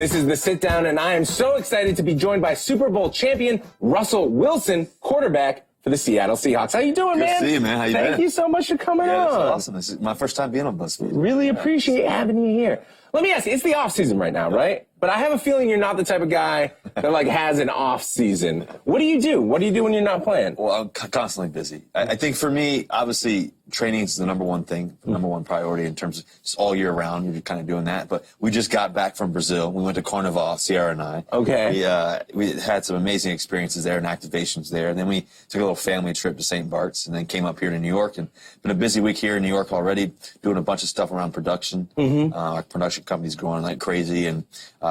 This is The Sit Down, and I am so excited to be joined by Super Bowl champion Russell Wilson, quarterback for the Seattle Seahawks. How you doing, man? Good to see you, man. How you Thank been? you so much for coming on. That's awesome. This is my first time being on BuzzFeed. Really appreciate having you here. Let me ask you, it's the off season right now, right? But I have a feeling you're not the type of guy that like has an off season. What do you do? What do you do when you're not playing? Well, I'm constantly busy. I think for me, obviously, training is the number one thing, number one priority in terms of just all year round. You're kind of doing that. But we just got back from Brazil. We went to Carnival, Ciara and I. Okay. We had some amazing experiences there and activations there. And then we took a little family trip to St. Barts and then came up here to New York. And been a busy week here in New York already, doing a bunch of stuff around production. Our production company's growing like crazy. And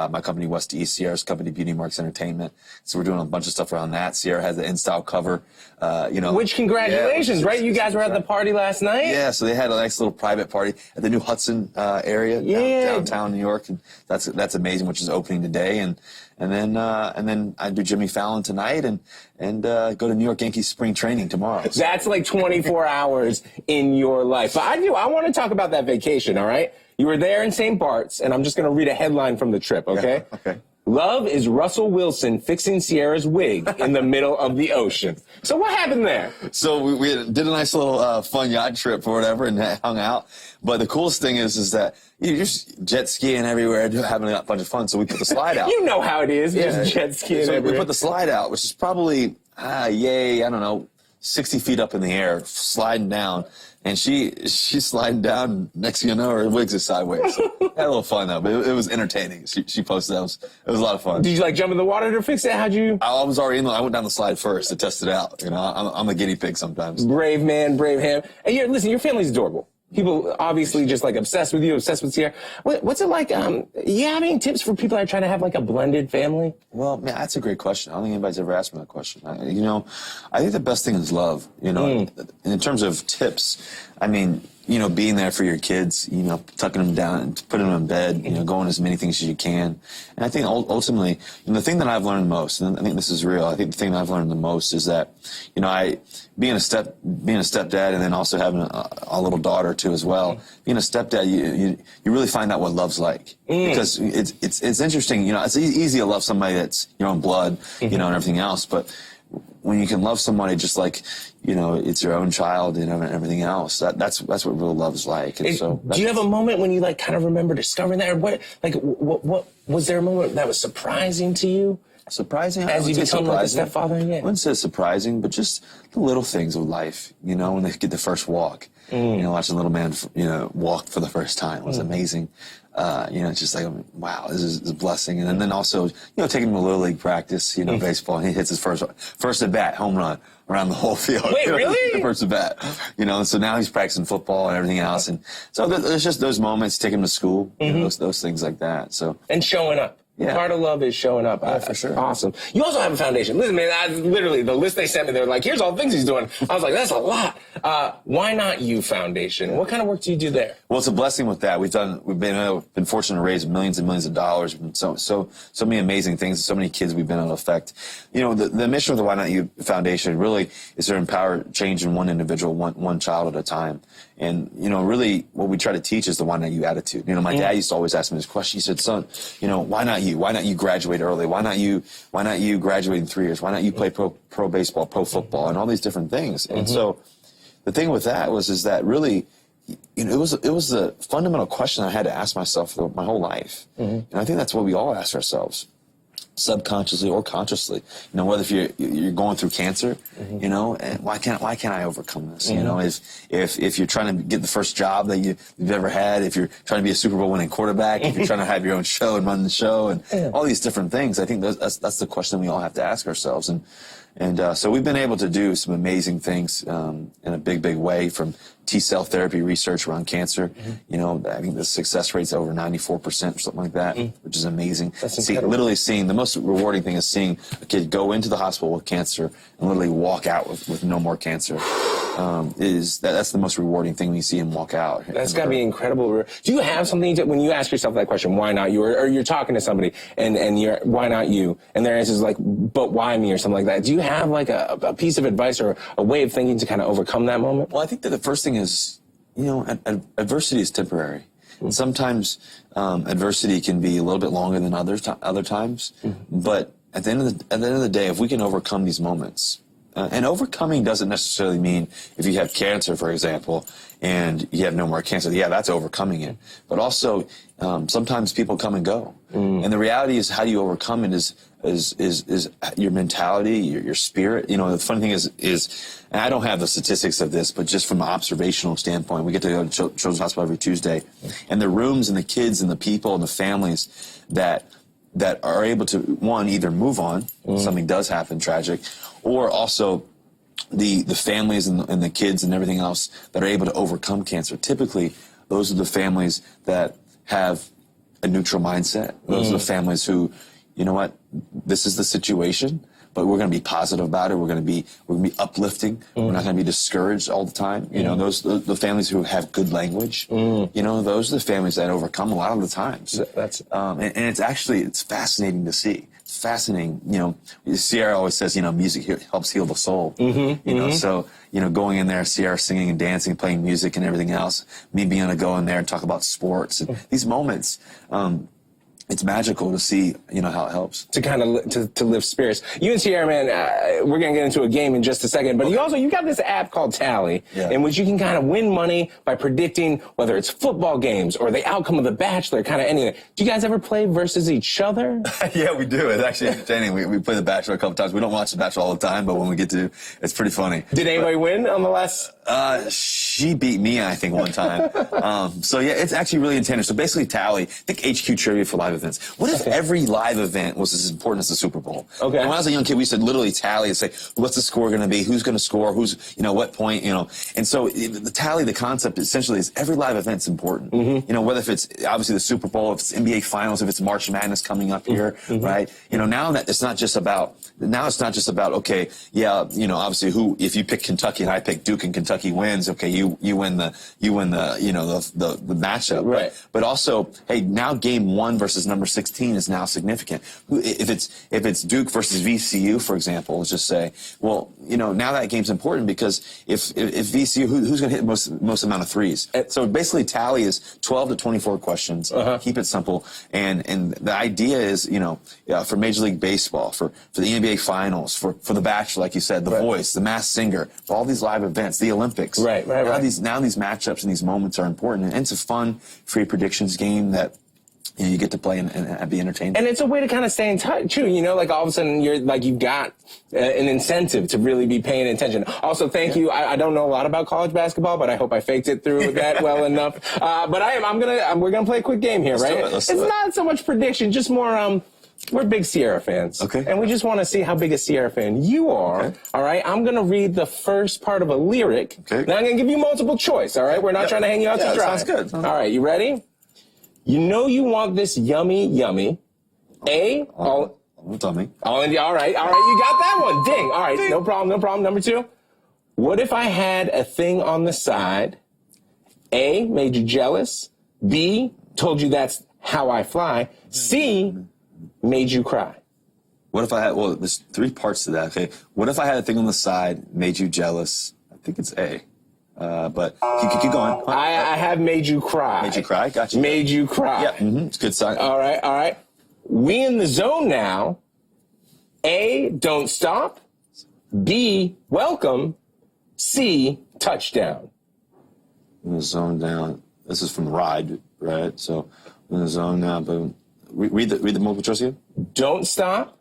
my company, West East, Ciara's company, Beauty Marks Entertainment. So we're doing a bunch of stuff around that. Ciara has the in-style cover. Which congratulations, right? You guys were at the party last night? Yeah, so they had a nice little private party at the new Hudson area downtown New York, and that's amazing, which is opening today. And then I do Jimmy Fallon tonight, and go to New York Yankees spring training tomorrow. So. That's like 24 hours in your life. But I want to talk about that vacation, all right? You were there in St. Bart's, and I'm just going to read a headline from the trip, okay? Yeah, okay. Love is Russell Wilson fixing Ciara's wig in the middle of the ocean. So what happened there? So we did a nice little fun yacht trip or whatever and hung out. But the coolest thing is that you're just jet skiing everywhere, having a bunch of fun. So we put the slide out. You know how it is, just jet skiing everywhere. We put the slide out, which is probably, 60 feet up in the air, sliding down. And she's sliding down. Next thing you know, her wig's is sideways. So had a little fun though, but it was entertaining. She posted that. It was a lot of fun. Did you like jump in the water to fix it? How'd you? I was already in there. I went down the slide first to test it out. I'm a guinea pig sometimes. Brave man, brave ham. And listen, your family's adorable. People obviously just like obsessed with you, obsessed with Ciara. What's it like? You have any tips for people that are trying to have like a blended family? Well, man, that's a great question. I don't think anybody's ever asked me that question. I think the best thing is love. In terms of tips, being there for your kids, tucking them down and putting them in bed, going as many things as you can. And I think ultimately, the thing that I've learned most, and I think this is real, I think the thing that I've learned the most is that, being a stepdad and then also having a little daughter too as well, being a stepdad, you really find out what love's like. Because it's interesting, it's easy to love somebody that's your own blood, and everything else, but when you can love somebody just like, it's your own child, and everything else, that's what real love is like. And do you have a moment when you like kind of remember discovering that? Or what was there a moment that was surprising to you? Surprising? As you become like a stepfather? Yeah. I wouldn't say surprising, but just the little things of life, when they get the first walk. Watching a little man, walk for the first time was amazing. It's just like, wow, this is a blessing. And then also, taking him to Little League practice, baseball, and he hits his first at bat, home run around the whole field. Wait, really? The first at bat. So now he's practicing football and everything else. And so there's just those moments, take him to school, those things like that. So. And showing up. Yeah. Part of love is showing up. Yeah, for sure. Awesome. You also have a foundation. Listen, man, literally, the list they sent me, they're like, here's all the things he's doing. I was like, that's a lot. Why Not You Foundation? What kind of work do you do there? Well, it's a blessing with that. We've been fortunate to raise millions and millions of dollars. So many amazing things. So many kids we've been able to affect. The mission of the Why Not You Foundation really is to empower change in one individual, one child at a time. And, really what we try to teach is the why not you attitude. My dad used to always ask me this question. He said, son, why not you? Why not you graduate early? Why not you graduate in 3 years? Why not you play pro baseball, pro football, and all these different things? And so the thing with that is that really, it was the fundamental question I had to ask myself for my whole life. And I think that's what we all ask ourselves, subconsciously or consciously. Whether if you're going through cancer, and why can't I overcome this? If you're trying to get the first job that you've ever had, if you're trying to be a Super Bowl winning quarterback, if you're trying to have your own show and run the show, and all these different things, I think that's the question we all have to ask ourselves. And so we've been able to do some amazing things in a big way, from T-cell therapy research around cancer. I think the success rate's over 94% or something like that, which is amazing. Literally seeing, the most rewarding thing is seeing a kid go into the hospital with cancer and literally walk out with no more cancer. That's the most rewarding thing when you see him walk out. That's got to be incredible. Do you have something when you ask yourself that question, why not you, or you're talking to somebody and you're, why not you? And their answer is like, but why me, or something like that. Do you have like a piece of advice or a way of thinking to kind of overcome that moment? Well, I think that the first thing is, adversity is temporary. And sometimes adversity can be a little bit longer than other times. But at the end of the day, if we can overcome these moments, and overcoming doesn't necessarily mean if you have cancer, for example, and you have no more cancer. Yeah, that's overcoming it. But also, sometimes people come and go. And the reality is, how do you overcome it is your mentality, your spirit. You know, the funny thing is, and I don't have the statistics of this, but just from an observational standpoint, we get to go to Children's Hospital every Tuesday, and the rooms and the kids and the people and the families that are able to, one, either move on, something does happen tragic, or also the families and the kids and everything else that are able to overcome cancer. Typically, those are the families that have a neutral mindset. Those are the families who, you know what, this is the situation, but we're going to be positive about it. We're going to be uplifting. We're not going to be discouraged all the time. You know, the families who have good language. You know, those are the families that overcome a lot of the times. And it's fascinating to see. It's fascinating. You know, Ciara always says, you know, music helps heal the soul. You know, so, you know, going in there, Ciara singing and dancing, playing music and everything else, me being able to go in there and talk about sports and these moments. It's magical to see, you know, how it helps. To kind of to lift spirits. You and Ciara, man, we're going to get into a game in just a second, but you got this app called Tally, in which you can kind of win money by predicting whether it's football games or the outcome of The Bachelor, kind of anything. Do you guys ever play versus each other? Yeah, we do. It's actually entertaining. We play The Bachelor a couple times. We don't watch The Bachelor all the time, but when we get to, it's pretty funny. Did anybody win on the last? She beat me, I think, one time. So yeah, it's actually really intense. So basically, Tally, think HQ trivia for live events. What if every live event was as important as the Super Bowl? And when I was a young kid, we used to literally tally and say, what's the score going to be? Who's going to score? Who's, you know, what point, you know? And so the tally, the concept essentially is every live event's important. You know, whether if it's obviously the Super Bowl, if it's NBA Finals, if it's March Madness coming up here, right? You know, now that it's not just about, okay, yeah, you know, obviously if you pick Kentucky and I pick Duke and Kentucky wins, okay, you win the you know, the matchup. Right. But also, hey, now game 1 versus number 16 is now significant. If it's Duke versus VCU, for example, let's just say, well, you know, now that game's important because if VCU, who's going to hit most amount of threes? So basically, Tally is 12 to 24 questions. Keep it simple. And the idea is, you know, for Major League Baseball, for the NBA Finals, for The Bachelor, like you said, The Voice, The Masked Singer, for all these live events, the Olympics. Now these matchups and these moments are important, and it's a fun, free predictions game that, you know, you get to play and be entertained. And it's a way to kind of stay in touch, too. You know, like all of a sudden you've got an incentive to really be paying attention. Also, thank you. I don't know a lot about college basketball, but I hope I faked it through that well enough. But we're going to play a quick game here, right? It's not so much prediction, just more, we're big Ciara fans. And we just want to see how big a Ciara fan you are. All right. I'm going to read the first part of a lyric. Now I'm going to give you multiple choice. All right. We're not trying to hang you out to dry. Sounds good. All right. You ready? You know you want this yummy, yummy. All right. You got that one. Ding. All right. Ding. No problem. Number 2. What if I had a thing on the side? A, made you jealous. B, told you that's how I fly. C, made you cry. What if I had, well, there's 3 parts to that. Okay. What if I had a thing on the side, made you jealous? I think it's A. But keep going. I have made you cry. Made you cry? Gotcha. Made you cry. Yeah. It's a good sign. All right. We in the zone now. A, don't stop. B, welcome. C, touchdown. In the zone down. This is from the ride, right? So in the zone now. But read the multiple choice again. Don't stop.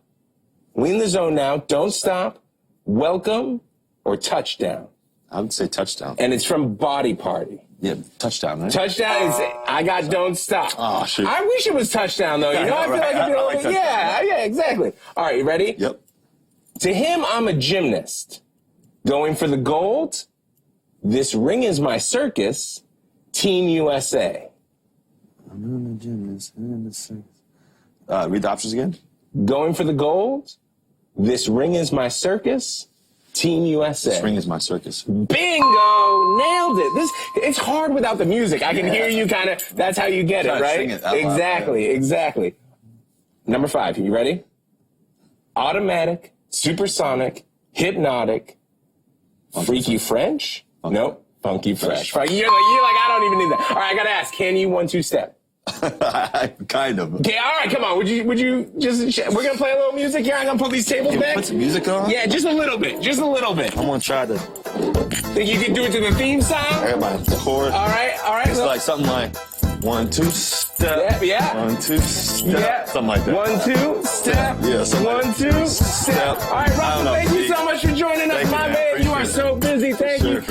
We in the zone now. Don't stop. Welcome or touchdown. I would say touchdown. And it's from Body Party. Yeah, touchdown, right? Touchdown is, I got don't stop. Oh, shoot. I wish it was touchdown, though. You know, I feel like it'd be a little bit, yeah, exactly. All right, you ready? Yep. To him, I'm a gymnast. Going for the gold. This ring is my circus. Team USA. I'm a gymnast. Read the options again. Going for the gold. This ring is my circus. Team USA. This ring is my circus. Bingo! Nailed it. It's hard without the music. I can hear you kind of, that's how you get it, right? Exactly. Number 5, you ready? Automatic, supersonic, hypnotic, Freaky French? Nope. Funky fresh. You're like, I don't even need that. All right, I gotta ask, can you 1-2 step? Kind of. Okay, all right, come on. Would you just? We're gonna play a little music here. I'm gonna put these tables back. Put some music on. Yeah, just a little bit. Just a little bit. I'm gonna try to. Think you can do it to the theme song? I got my chord. All right. It's like something like 1-2 step. Yeah. 1-2 step. Yeah. Something like that. 1-2 step. Yeah. 1-2 step. All right, Russell. Thank you so much for joining us, my man. You are so busy. Thank you.